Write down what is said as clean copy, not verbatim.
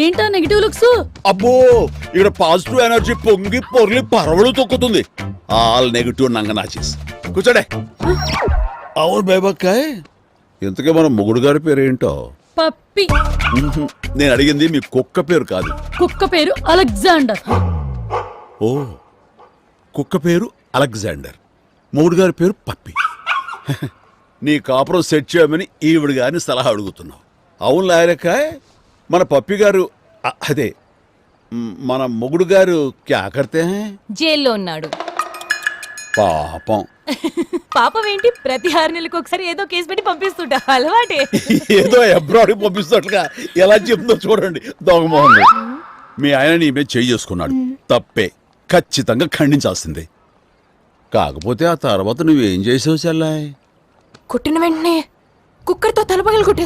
ఏంటా negative looks? అబ్బో ఇక్కడ పాజిటివ్ ఎనర్జీ పొంగి పొర్లి పరవడు తొక్కుతుంది. All negative నంగనాచిస్. కూర్చోడే. అవును బేబక్కాయ్, ఇంతకే మన మొగుడు గారి పేరు ఏంటో? పప్పి. నేను అడిగింది మీ కుక్క పేరు కాదు. కుక్క పేరు అలెగ్జాండర్. ఓ, కుక్క పేరు అలెగ్జాండర్, మొగుడు గారి పేరు పప్పి. నీ కాపురం సెట్ చేయమని ఈవిడ గారిని సలహా అడుగుతున్నావు. అవును లాయరకాయ్, మన పప్పి గారు అదే మన మొగుడు గారు క్యా కర్తే హై? జైల్లో ఉన్నాడు. పాపం. పాపం ఏంటి, ప్రతి 6 నెలలకు ఒకసారి ఏదో కేసు పెట్టి పంపిస్తుంటా, అలవాటే. ఏదో అబ్రాడ్ పంపిస్తున్నట్లుగా ఎలా చెప్తుందో చూడండి దొంగమోహన్. మీ ఆయన నీ మీద చేయి చేసుకున్నాడు, తప్పే, ఖచ్చితంగా ఖండించాల్సిందే. కాకపోతే ఆ తర్వాత నువ్వేం చేసావు చెల్లాయ్? కొట్టిన వెంటనే కుక్కర్తో తలపగలు కొట్టేసి